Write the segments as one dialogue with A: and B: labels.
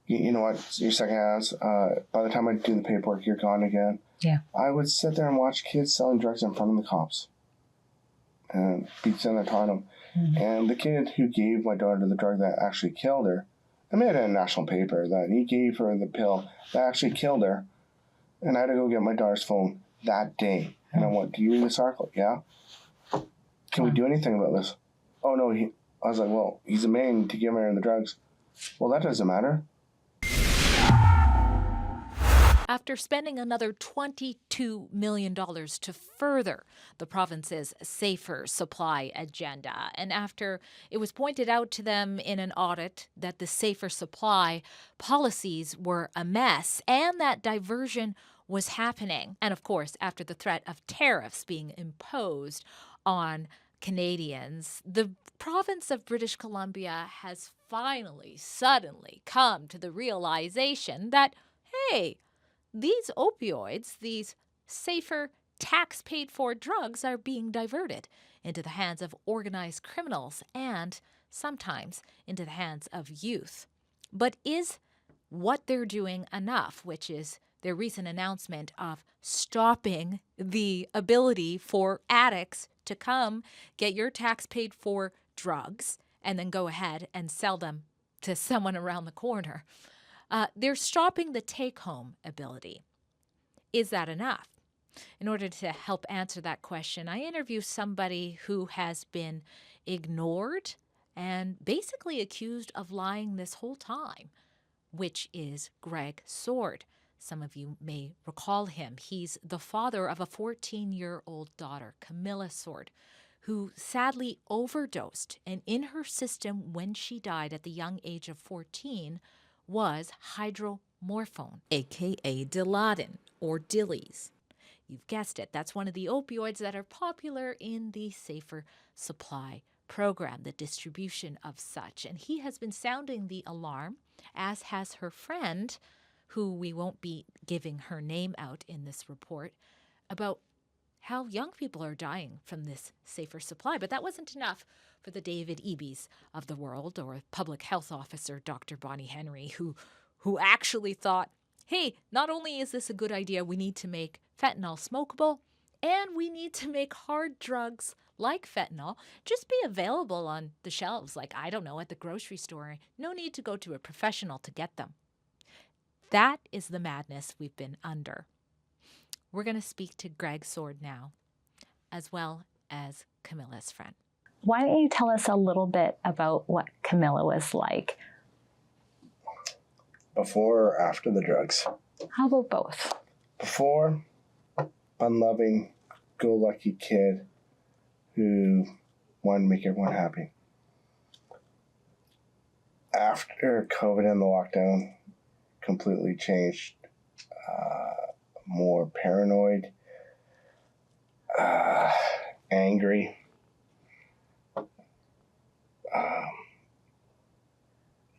A: you know what, your second hands, by the time I do the paperwork, you're gone again.
B: Yeah.
A: I would sit there and watch kids selling drugs in front of the cops and be sitting there talking to them. And the kid who gave my daughter the drug that actually killed her, I made it in a national paper that he gave her the pill that actually killed her, and I had to go get my daughter's phone that day. And I went, do you read this article? Yeah. Can we do anything about this? Oh, no. I was like, well, he's a man to give her the drugs. Well, that doesn't matter.
C: After spending another $22 million to further the province's safer supply agenda, and after it was pointed out to them in an audit that the safer supply policies were a mess and that diversion was happening, and of course, after the threat of tariffs being imposed on Canadians, the province of British Columbia has finally, suddenly come to the realization that, hey, these opioids, these safer, tax-paid-for drugs are being diverted into the hands of organized criminals and sometimes into the hands of youth. But is what they're doing enough, which is their recent announcement of stopping the ability for addicts to come get your tax-paid-for drugs and then go ahead and sell them to someone around the corner? They're stopping the take-home ability. Is that enough? In order to help answer that question, I interview somebody who has been ignored and basically accused of lying this whole time, which is Greg Sword. Some of you may recall him. He's the father of a 14-year-old daughter, Kamilah Sword, who sadly overdosed, and in her system when she died at the young age of 14 was hydromorphone, aka Dilaudid, or Dilly's. You've guessed it, that's one of the opioids that are popular in the Safer Supply program, the distribution of such. And he has been sounding the alarm, as has her friend, who we won't be giving her name out in this report, about how young people are dying from this safer supply. But that wasn't enough for the David Ebes of the world, or public health officer Dr. Bonnie Henry, who actually thought, hey, not only is this a good idea, we need to make fentanyl smokable, and we need to make hard drugs like fentanyl just be available on the shelves, like, I don't know, at the grocery store. No need to go to a professional to get them. That is the madness we've been under. We're going to speak to Greg Sword now, as well as Kamilah's friend.
B: Why don't you tell us a little bit about what Kamilah was like?
A: Before or after the drugs?
B: How about both?
A: Before, unloving, go-lucky kid who wanted to make everyone happy. After COVID and the lockdown, completely changed. More paranoid, angry,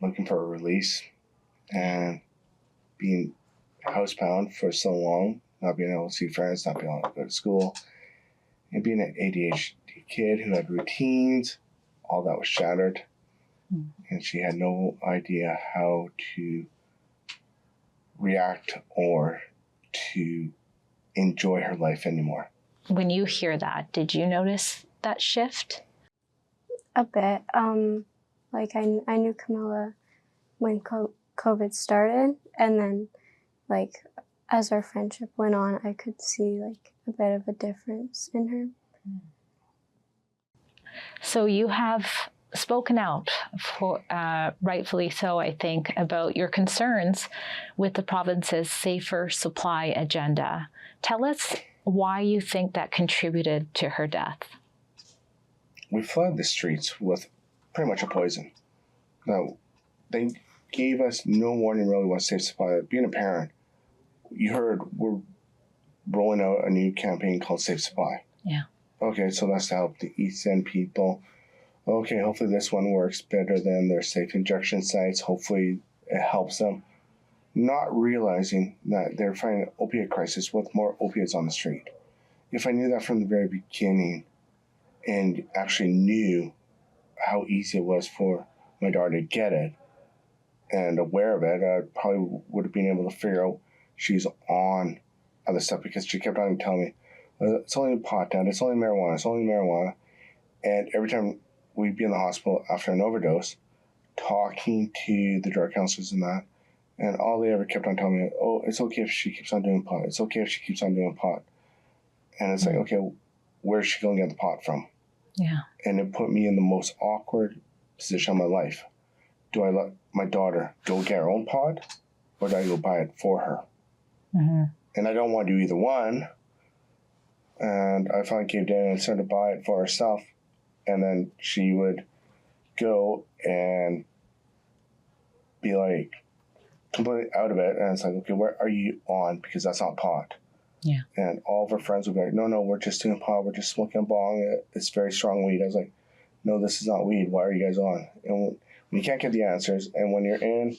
A: looking for a release, and being housebound for so long, not being able to see friends, not being able to go to school, and being an ADHD kid who had routines, all that was shattered, and she had no idea how to react or to enjoy her life anymore.
B: When you hear that, did you notice that shift?
D: A bit. Like I knew Kamilah when COVID started, and then like as our friendship went on, I could see like a bit of a difference in her.
B: So you have spoken out, for rightfully so, I think, about your concerns with the province's safer supply agenda. Tell us why you think that contributed to her death.
A: We flooded the streets with pretty much a poison. Now, they gave us no warning really what safe supply. Being a parent, you heard we're rolling out a new campaign called Safe Supply.
B: Yeah.
A: Okay, so that's to help the East End people. Okay, hopefully this one works better than their safe injection sites. Hopefully it helps them. Not realizing that they're fighting an opiate crisis with more opiates on the street. If I knew that from the very beginning and actually knew how easy it was for my daughter to get it, and aware of it, I probably would have been able to figure out she's on other stuff, because she kept on telling me, it's only pot, Dad, it's only marijuana, it's only marijuana. And every time we'd be in the hospital after an overdose, talking to the drug counselors and that, and all they ever kept on telling me, oh, it's okay if she keeps on doing pot. It's okay if she keeps on doing pot. And it's like, okay, where's she going to get the pot from?
B: Yeah.
A: And it put me in the most awkward position of my life. Do I let my daughter go get her own pot, or do I go buy it for her?
B: Mm-hmm.
A: And I don't want to do either one. And I finally caved in and started to buy it for herself. And then she would go and be like completely out of it. And it's like, okay, where are you on? Because that's not pot.
B: Yeah.
A: And all of her friends would be like, no, we're just doing pot. We're just smoking a bong. It's very strong weed. I was like, no, this is not weed. Why are you guys on? And when you can't get the answers, and when you're in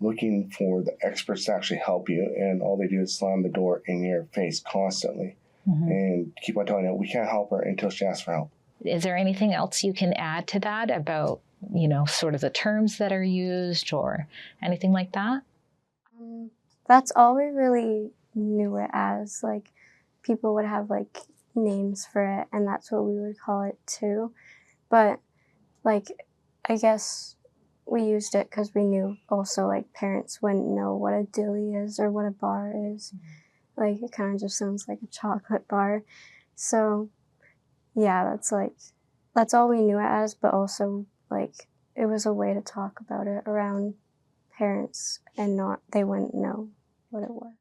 A: looking for the experts to actually help you, and all they do is slam the door in your face constantly, and keep on telling you, we can't help her until she asks for help.
B: Is there anything else you can add to that about, sort of the terms that are used or anything like that?
D: That's all we really knew it as. Like, people would have like names for it, and that's what we would call it too. But like, I guess we used it because we knew also like parents wouldn't know what a dilly is or what a bar is. Like, it kind of just sounds like a chocolate bar. So yeah, that's all we knew it as, but also like it was a way to talk about it around parents and they wouldn't know what it was.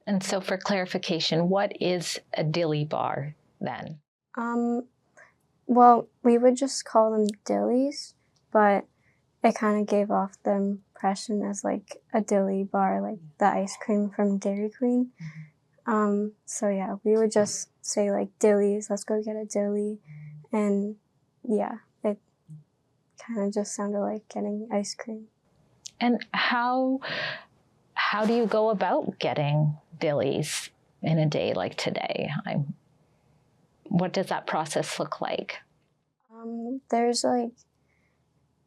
B: And so for clarification, what is a dilly bar then?
D: Well, we would just call them dillies, but it kind of gave off the impression as like a dilly bar, like the ice cream from Dairy Queen. So yeah, we would just say like dillies, let's go get a dilly. And yeah, it kind of just sounded like getting ice cream.
B: And how do you go about getting dillies in a day like today? What does that process look like?
D: There's like,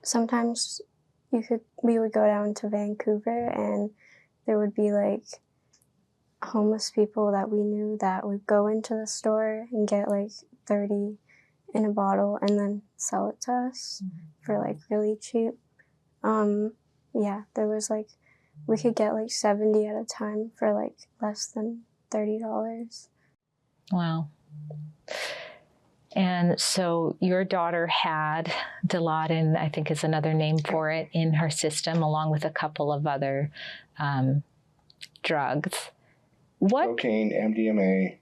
D: sometimes we would go down to Vancouver, and there would be like homeless people that we knew that would go into the store and get like 30 in a bottle and then sell it to us for like really cheap. Yeah, there was like, we could get like 70 at a time for like less than $30.
B: Wow. And so your daughter had Dilaudid, I think is another name for it, in her system, along with a couple of other drugs.
A: Cocaine, MDMA,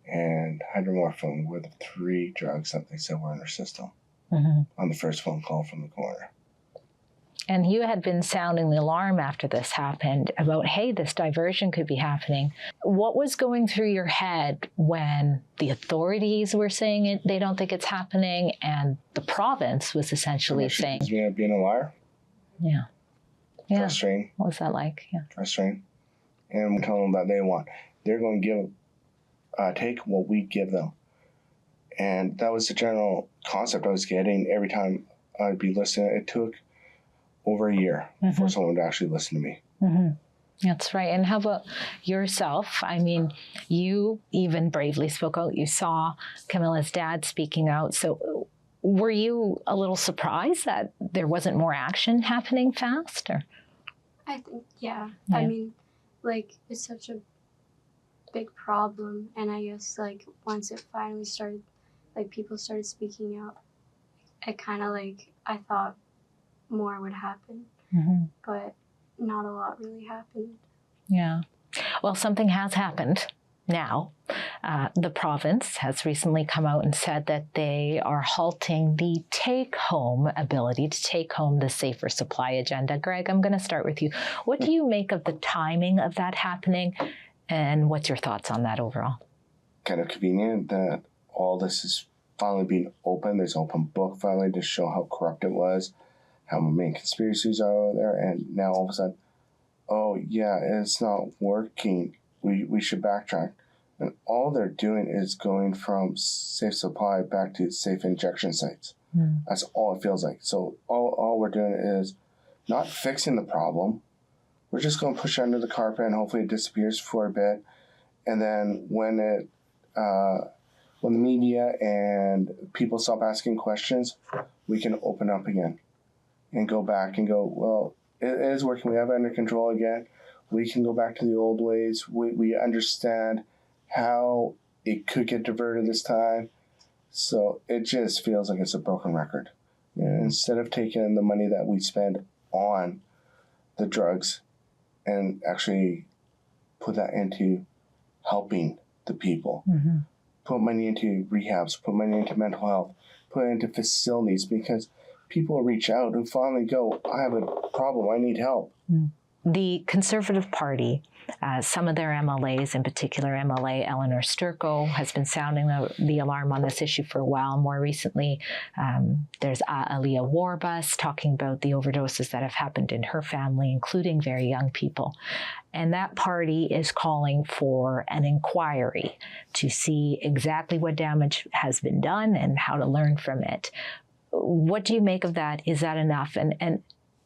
A: and hydromorphone were the 3 drugs that they said were in her system on the first phone call from the coroner.
B: And you had been sounding the alarm after this happened about, hey, this diversion could be happening. What was going through your head when the authorities were saying they don't think it's happening, and the province was essentially saying...
A: She me being a liar.
B: Yeah.
A: Frustrating.
B: What was that like? Yeah.
A: Frustrating. And tell them that they're going to take what we give them. And that was the general concept I was getting every time I'd be listening. It took over a year for someone to actually listen to me.
B: That's right. And how about yourself? I mean, you even bravely spoke out. You saw Kamilah's dad speaking out. So were you a little surprised that there wasn't more action happening fast? Or?
D: I think, yeah. I mean, like, it's such a big problem. And I guess, like, once it finally started, like, people started speaking out, it kind of, like, I thought more would happen, but not a lot really happened.
B: Yeah. Well, something has happened now. The province has recently come out and said that they are halting the take-home ability to take home the safer supply agenda. Greg, I'm going to start with you. What do you make of the timing of that happening, and what's your thoughts on that overall?
A: Kind of convenient that all this is finally being open. There's an open book finally to show how corrupt it was, how main conspiracies are there, and now all of a sudden, oh yeah, it's not working. We should backtrack. And all they're doing is going from safe supply back to safe injection sites. That's all it feels like. So all we're doing is not fixing the problem. We're just going to push it under the carpet and hopefully it disappears for a bit. And then when the media and people stop asking questions, we can open up again and go back and go, well, it is working. We have it under control again. We can go back to the old ways. We understand how it could get diverted this time. So it just feels like it's a broken record. And instead of taking the money that we spend on the drugs and actually put that into helping the people, put money into rehabs, put money into mental health, put it into facilities, because people reach out and finally go, I have a problem, I need help.
B: The Conservative Party, some of their MLAs, in particular MLA Eleanor Sturko, has been sounding the alarm on this issue for a while. More recently, there's Aaliyah Warbus talking about the overdoses that have happened in her family, including very young people. And that party is calling for an inquiry to see exactly what damage has been done and how to learn from it. What do you make of that? Is that enough? And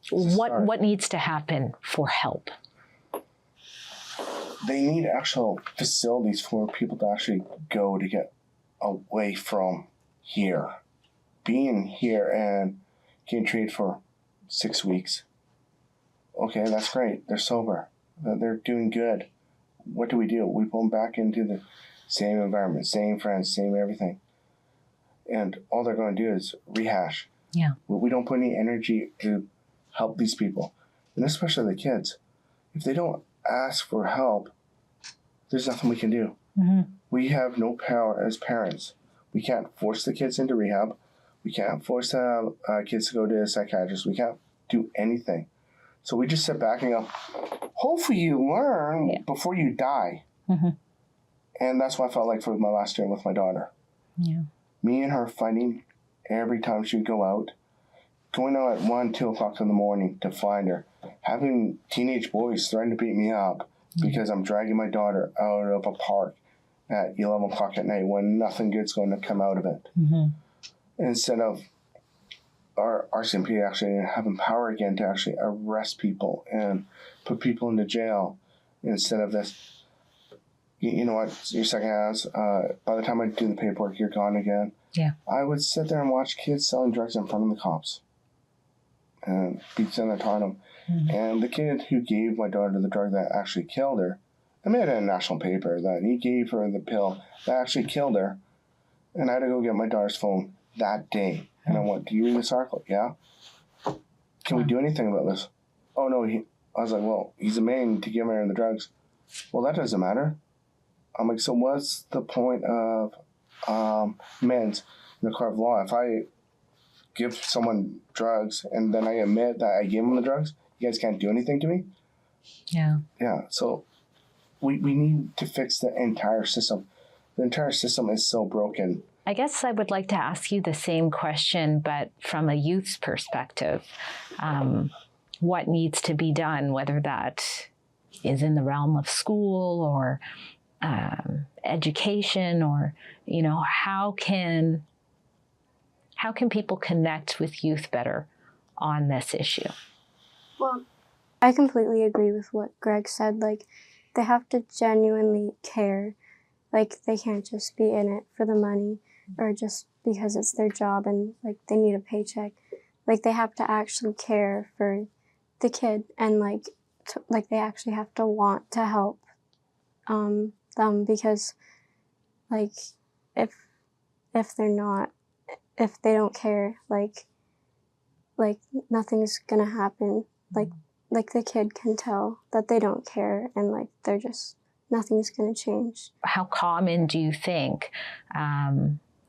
B: what needs to happen for help?
A: They need actual facilities for people to actually go to get away from here. Being here and getting treated for 6 weeks. Okay, that's great. They're sober. They're doing good. What do? We put them back into the same environment, same friends, same everything. And all they're going to do is rehash.
B: Yeah.
A: We don't put any energy to help these people, and especially the kids. If they don't ask for help, there's nothing we can do. We have no power as parents. We can't force the kids into rehab. We can't force the kids to go to a psychiatrist. We can't do anything. So we just sit back and go, hopefully you learn before you die. And that's what I felt like for my last year with my daughter.
B: Yeah.
A: Me and her fighting every time she would go out. Going out at 1, 2 o'clock in the morning to find her. Having teenage boys threatening to beat me up because I'm dragging my daughter out of a park at 11 o'clock at night when nothing good's going to come out of it. Instead of our RCMP actually having power again to actually arrest people and put people into jail instead of this, you know what, your second hands, by the time I do the paperwork, you're gone again.
B: Yeah.
A: I would sit there and watch kids selling drugs in front of the cops and beat them and taught them. And the kid who gave my daughter the drug that actually killed her, I made it in a national paper that he gave her the pill that actually killed her. And I had to go get my daughter's phone that day. And I went, do you read this article? Yeah. Can we do anything about this? Oh, no. I was like, well, he's a man to give her the drugs. Well, that doesn't matter. I'm like, so what's the point of men's in the court of law? If I give someone drugs and then I admit that I gave them the drugs, you guys can't do anything to me?
B: Yeah.
A: Yeah. So we need to fix the entire system. The entire system is so broken.
B: I guess I would like to ask you the same question, but from a youth's perspective. What needs to be done, whether that is in the realm of school or education, or, you know, how can people connect with youth better on this issue?
D: Well, I completely agree with what Greg said. Like, they have to genuinely care. Like, they can't just be in it for the money or just because it's their job and, like, they need a paycheck. Like, they have to actually care for the kid and, like, they actually have to want to help them, because, like, if they don't care, like nothing's gonna happen. Like the kid can tell that they don't care, and like they're just, nothing's gonna change.
B: How common do you think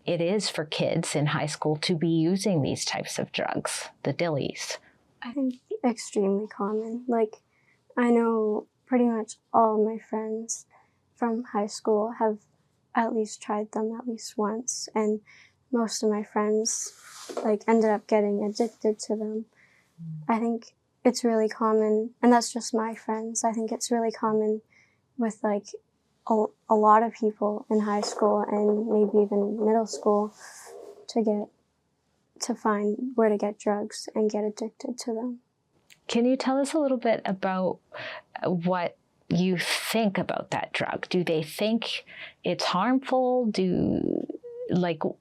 B: it is for kids in high school to be using these types of drugs, the Dillys? I
D: think extremely common. Like, I know pretty much all of my friends from high school have at least tried them at least once, and most of my friends like ended up getting addicted to them. I think it's really common, and that's just my friends. I think it's really common with like a lot of people in high school and maybe even middle school to find where to get drugs and get addicted to them.
B: Can you tell us a little bit about what you think about that drug? Do they think it's harmful?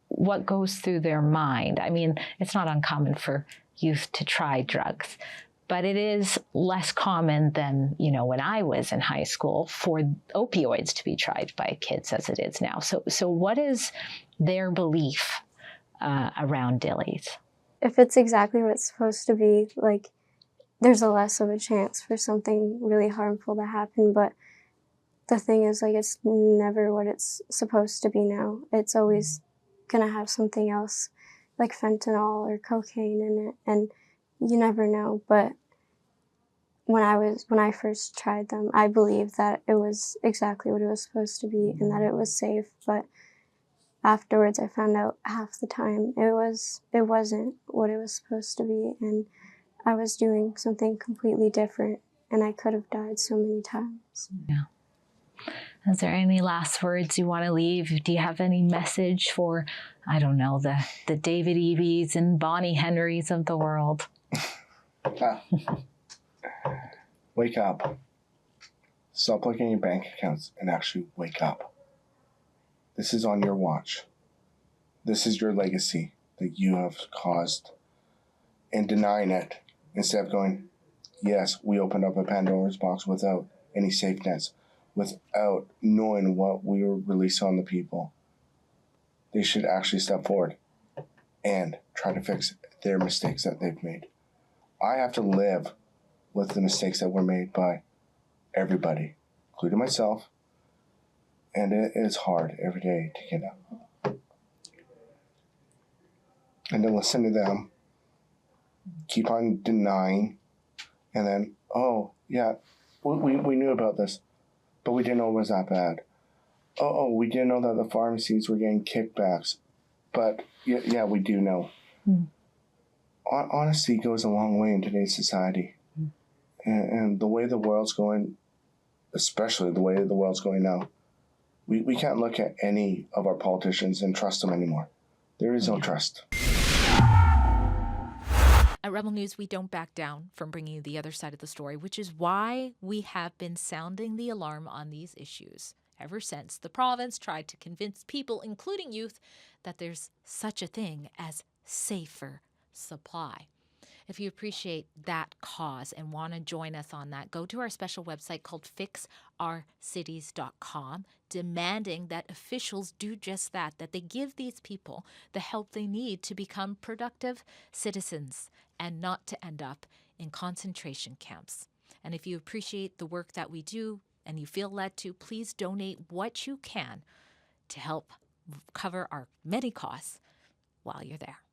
B: What goes through their mind? I mean, it's not uncommon for youth to try drugs, but it is less common than, when I was in high school for opioids to be tried by kids as it is now. So what is their belief around Dillies?
D: If it's exactly what it's supposed to be, like, there's a less of a chance for something really harmful to happen. But the thing is, like, it's never what it's supposed to be now. It's always gonna have something else, like fentanyl or cocaine in it, and you never know. But when I first tried them, I believed that it was exactly what it was supposed to be and that it was safe. But afterwards, I found out half the time it wasn't what it was supposed to be, and I was doing something completely different, and I could have died so many times.
B: Yeah. Is there any last words you want to leave? Do you have any message for, I don't know, the David Evies and Bonnie Henrys of the world?
A: Wake up. Stop looking at your bank accounts and actually wake up. This is on your watch. This is your legacy that you have caused. And denying it, instead of going, yes, we opened up a Pandora's box without any safe nets, without knowing what we were releasing on the people. They should actually step forward and try to fix their mistakes that they've made. I have to live with the mistakes that were made by everybody, including myself, and it is hard every day to get up. And to listen to them, keep on denying, and then, oh, yeah, we knew about this, but we didn't know it was that bad. Oh, we didn't know that the pharmacies were getting kickbacks, but yeah, we do know. Honesty goes a long way in today's society. And the way the world's going, especially the way the world's going now, we can't look at any of our politicians and trust them anymore. There is no trust.
C: At Rebel News, we don't back down from bringing you the other side of the story, which is why we have been sounding the alarm on these issues ever since the province tried to convince people, including youth, that there's such a thing as safer supply. If you appreciate that cause and want to join us on that, go to our special website called fixourcities.com, demanding that officials do just that they give these people the help they need to become productive citizens and not to end up in concentration camps. And if you appreciate the work that we do and you feel led to, please donate what you can to help cover our many costs while you're there.